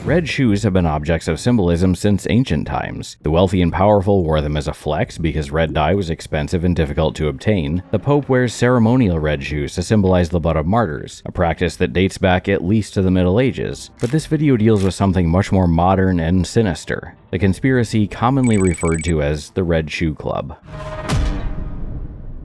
Red shoes have been objects of symbolism since ancient times. The wealthy and powerful wore them as a flex because red dye was expensive and difficult to obtain. The Pope wears ceremonial red shoes to symbolize the blood of martyrs, a practice that dates back at least to the Middle Ages. But this video deals with something much more modern and sinister, the conspiracy commonly referred to as the Red Shoe Club.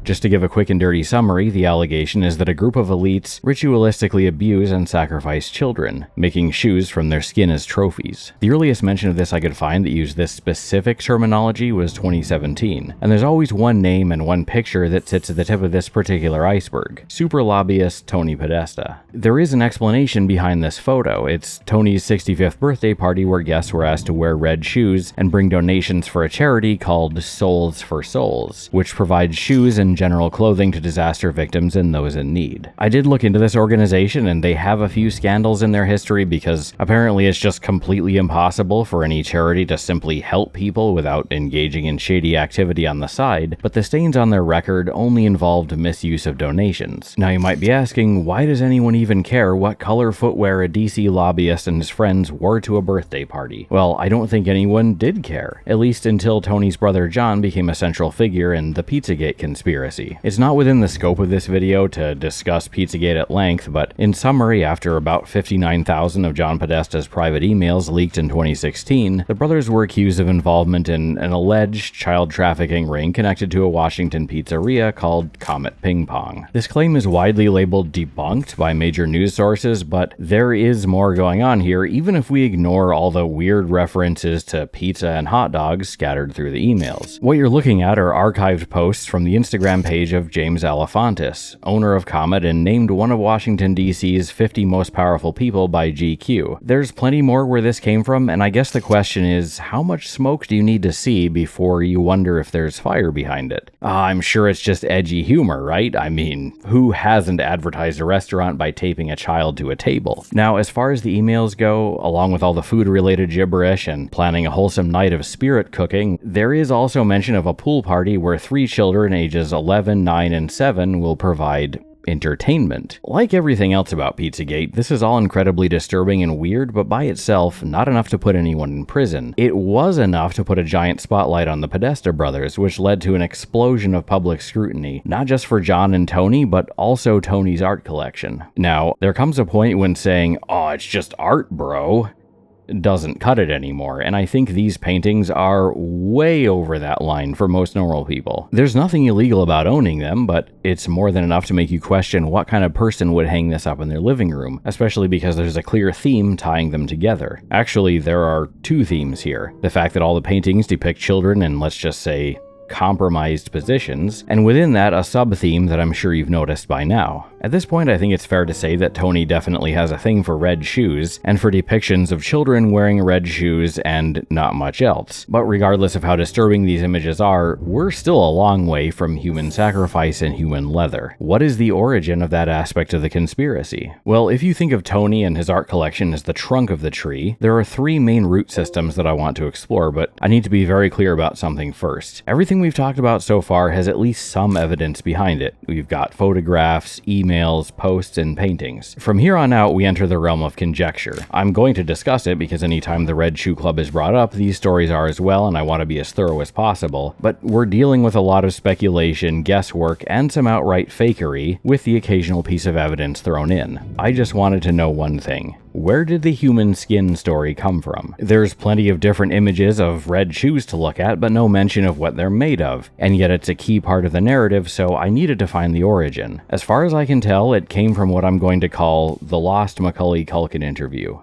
Just to give a quick and dirty summary, the allegation is that a group of elites ritualistically abuse and sacrifice children, making shoes from their skin as trophies. The earliest mention of this I could find that used this specific terminology was 2017, and there's always one name and one picture that sits at the tip of this particular iceberg: super lobbyist Tony Podesta. There is an explanation behind this photo. It's Tony's 65th birthday party where guests were asked to wear red shoes and bring donations for a charity called Souls for Souls, which provides shoes and general clothing to disaster victims and those in need. I did look into this organization, and they have a few scandals in their history because apparently it's just completely impossible for any charity to simply help people without engaging in shady activity on the side, but the stains on their record only involved misuse of donations. Now you might be asking, why does anyone even care what color footwear a DC lobbyist and his friends wore to a birthday party? Well, I don't think anyone did care, at least until Tony's brother John became a central figure in the Pizzagate conspiracy. It's not within the scope of this video to discuss Pizzagate at length, but in summary, after about 59,000 of John Podesta's private emails leaked in 2016, the brothers were accused of involvement in an alleged child trafficking ring connected to a Washington pizzeria called Comet Ping Pong. This claim is widely labeled debunked by major news sources, but there is more going on here, even if we ignore all the weird references to pizza and hot dogs scattered through the emails. What you're looking at are archived posts from the Instagram page of James Alefantis, owner of Comet and named one of Washington, D.C.'s 50 most powerful people by GQ. There's plenty more where this came from, and I guess the question is, how much smoke do you need to see before you wonder if there's fire behind it? I'm sure it's just edgy humor, right? I mean, who hasn't advertised a restaurant by taping a child to a table? Now, as far as the emails go, along with all the food-related gibberish and planning a wholesome night of spirit cooking, there is also mention of a pool party where 3 children ages 11, 9, and 7 will provide entertainment. Like everything else about Pizzagate, this is all incredibly disturbing and weird, but by itself, not enough to put anyone in prison. It was enough to put a giant spotlight on the Podesta brothers, which led to an explosion of public scrutiny, not just for John and Tony, but also Tony's art collection. Now, there comes a point when saying, "Oh, it's just art, bro," doesn't cut it anymore, and I think these paintings are way over that line for most normal people. There's nothing illegal about owning them, but it's more than enough to make you question what kind of person would hang this up in their living room, especially because there's a clear theme tying them together. Actually, there are 2 themes here. The fact that all the paintings depict children in, let's just say, compromised positions, and within that, a sub-theme that I'm sure you've noticed by now. At this point, I think it's fair to say that Tony definitely has a thing for red shoes, and for depictions of children wearing red shoes and not much else. But regardless of how disturbing these images are, we're still a long way from human sacrifice and human leather. What is the origin of that aspect of the conspiracy? Well, if you think of Tony and his art collection as the trunk of the tree, there are 3 main root systems that I want to explore, but I need to be very clear about something first. Everything we've talked about so far has at least some evidence behind it. We've got photographs, emails, posts, and paintings. From here on out, we enter the realm of conjecture. I'm going to discuss it because anytime the Red Shoe Club is brought up, these stories are as well, and I want to be as thorough as possible, but we're dealing with a lot of speculation, guesswork, and some outright fakery, with the occasional piece of evidence thrown in. I just wanted to know one thing. Where did the human skin story come from? There's plenty of different images of red shoes to look at, but no mention of what they're made of, and yet it's a key part of the narrative, so I needed to find the origin. As far as I can tell, it came from what I'm going to call the lost Macaulay Culkin interview.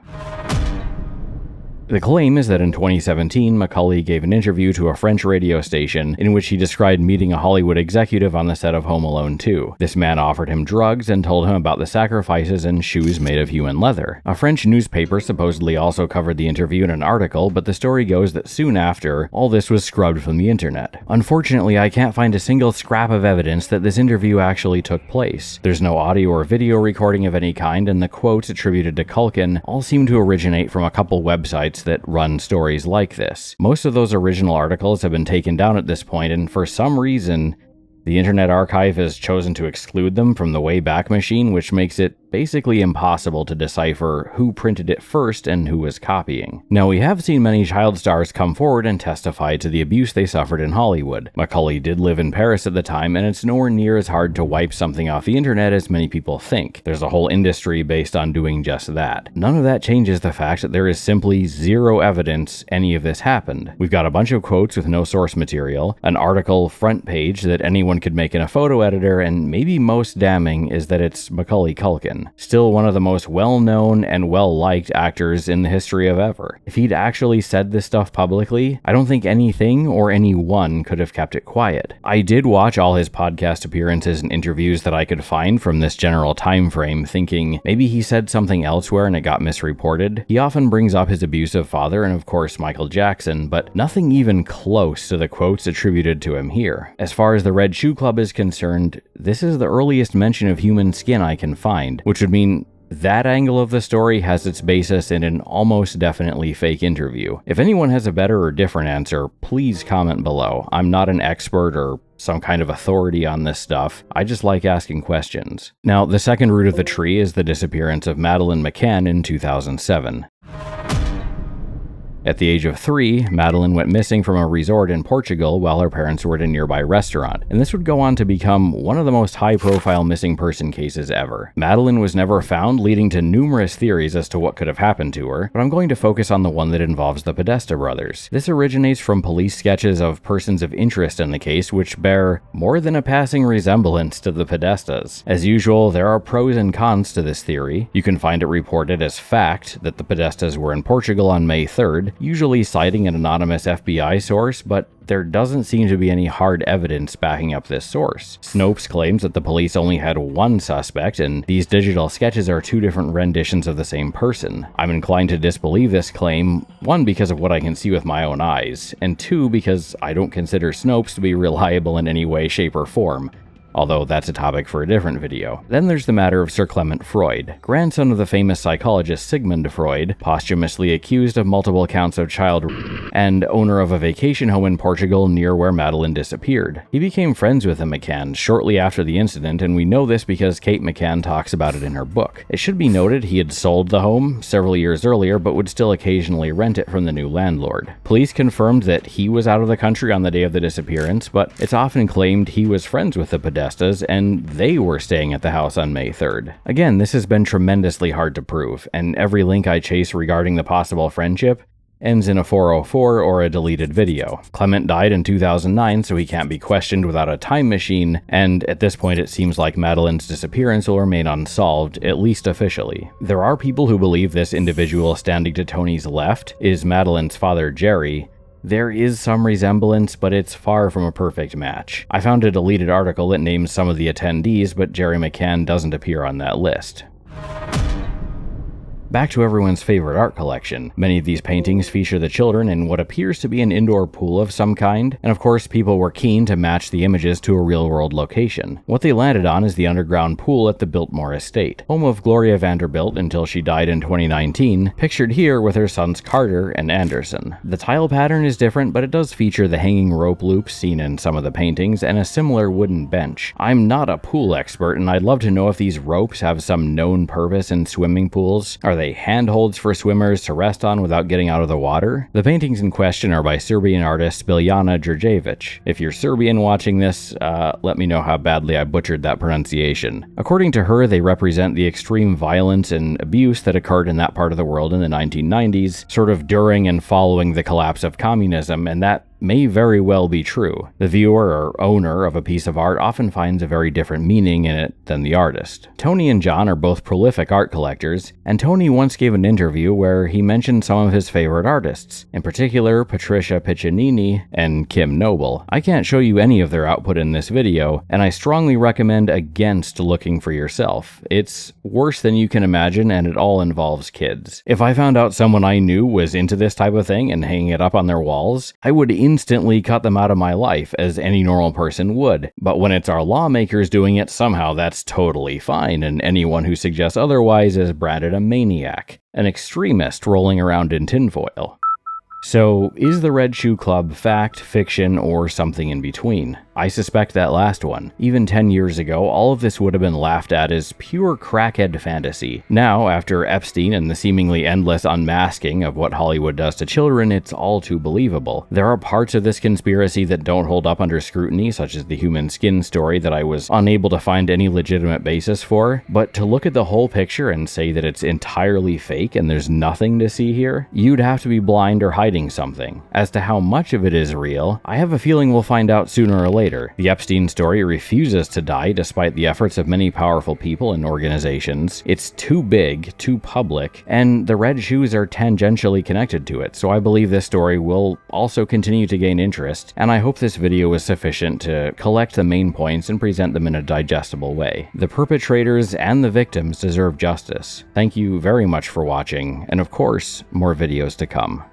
The claim is that in 2017, Macaulay gave an interview to a French radio station in which he described meeting a Hollywood executive on the set of Home Alone 2. This man offered him drugs and told him about the sacrifices and shoes made of human leather. A French newspaper supposedly also covered the interview in an article, but the story goes that soon after, all this was scrubbed from the internet. Unfortunately, I can't find a single scrap of evidence that this interview actually took place. There's no audio or video recording of any kind, and the quotes attributed to Culkin all seem to originate from a couple websites that run stories like this. Most of those original articles have been taken down at this point, and for some reason, the Internet Archive has chosen to exclude them from the Wayback Machine, which makes it basically impossible to decipher who printed it first and who was copying. Now, we have seen many child stars come forward and testify to the abuse they suffered in Hollywood. Macaulay did live in Paris at the time, and it's nowhere near as hard to wipe something off the internet as many people think. There's a whole industry based on doing just that. None of that changes the fact that there is simply zero evidence any of this happened. We've got a bunch of quotes with no source material, an article front page that anyone could make in a photo editor, and maybe most damning is that it's Macaulay Culkin, still one of the most well-known and well-liked actors in the history of ever. If he'd actually said this stuff publicly, I don't think anything or anyone could have kept it quiet. I did watch all his podcast appearances and interviews that I could find from this general time frame, thinking maybe he said something elsewhere and it got misreported. He often brings up his abusive father and of course Michael Jackson, but nothing even close to the quotes attributed to him here. As far as the Red Shoe Club is concerned, this is the earliest mention of human skin I can find, which would mean that angle of the story has its basis in an almost definitely fake interview. If anyone has a better or different answer, please comment below. I'm not an expert or some kind of authority on this stuff. I just like asking questions. Now, the second root of the tree is the disappearance of Madeleine McCann in 2007. At the age of 3, Madeleine went missing from a resort in Portugal while her parents were at a nearby restaurant, and this would go on to become one of the most high-profile missing person cases ever. Madeleine was never found, leading to numerous theories as to what could have happened to her, but I'm going to focus on the one that involves the Podesta brothers. This originates from police sketches of persons of interest in the case, which bear more than a passing resemblance to the Podestas. As usual, there are pros and cons to this theory. You can find it reported as fact that the Podestas were in Portugal on May 3rd, usually citing an anonymous FBI source, but there doesn't seem to be any hard evidence backing up this source. Snopes claims that the police only had one suspect, and these digital sketches are two different renditions of the same person. I'm inclined to disbelieve this claim, one, because of what I can see with my own eyes, and two, because I don't consider Snopes to be reliable in any way, shape, or form. Although that's a topic for a different video. Then there's the matter of Sir Clement Freud, grandson of the famous psychologist Sigmund Freud, posthumously accused of multiple counts of child rape, and owner of a vacation home in Portugal near where Madeleine disappeared. He became friends with the McCanns shortly after the incident, and we know this because Kate McCann talks about it in her book. It should be noted he had sold the home several years earlier, but would still occasionally rent it from the new landlord. Police confirmed that he was out of the country on the day of the disappearance, but it's often claimed he was friends with the Podestas, and they were staying at the house on May 3rd. Again, this has been tremendously hard to prove, and every link I chase regarding the possible friendship ends in a 404 or a deleted video. Clement died in 2009, so he can't be questioned without a time machine, and at this point it seems like Madeleine's disappearance will remain unsolved, at least officially. There are people who believe this individual standing to Tony's left is Madeleine's father, Jerry. There is some resemblance, but it's far from a perfect match. I found a deleted article that names some of the attendees, but Jerry McCann doesn't appear on that list. Back to everyone's favorite art collection. Many of these paintings feature the children in what appears to be an indoor pool of some kind, and of course people were keen to match the images to a real-world location. What they landed on is the underground pool at the Biltmore estate, home of Gloria Vanderbilt until she died in 2019, pictured here with her sons Carter and Anderson. The tile pattern is different, but it does feature the hanging rope loops seen in some of the paintings and a similar wooden bench. I'm not a pool expert, and I'd love to know if these ropes have some known purpose in swimming pools. Are they handholds for swimmers to rest on without getting out of the water? The paintings in question are by Serbian artist Biljana Đurđević. If you're Serbian watching this, let me know how badly I butchered that pronunciation. According to her, they represent the extreme violence and abuse that occurred in that part of the world in the 1990s, sort of during and following the collapse of communism, and that may very well be true. The viewer or owner of a piece of art often finds a very different meaning in it than the artist. Tony and John are both prolific art collectors, and Tony once gave an interview where he mentioned some of his favorite artists, in particular Patricia Piccinini and Kim Noble. I can't show you any of their output in this video, and I strongly recommend against looking for yourself. It's worse than you can imagine, and it all involves kids. If I found out someone I knew was into this type of thing and hanging it up on their walls, I would instantly cut them out of my life, as any normal person would. But when it's our lawmakers doing it, somehow that's totally fine, and anyone who suggests otherwise is branded a maniac, an extremist rolling around in tinfoil. So, is the Red Shoe Club fact, fiction, or something in between? I suspect that last one. Even 10 years ago, all of this would have been laughed at as pure crackhead fantasy. Now, after Epstein and the seemingly endless unmasking of what Hollywood does to children, it's all too believable. There are parts of this conspiracy that don't hold up under scrutiny, such as the human skin story that I was unable to find any legitimate basis for, but to look at the whole picture and say that it's entirely fake and there's nothing to see here, you'd have to be blind or hiding something. As to how much of it is real, I have a feeling we'll find out sooner or later. The Epstein story refuses to die despite the efforts of many powerful people and organizations. It's too big, too public, and the red shoes are tangentially connected to it, so I believe this story will also continue to gain interest, and I hope this video was sufficient to collect the main points and present them in a digestible way. The perpetrators and the victims deserve justice. Thank you very much for watching, and of course, more videos to come.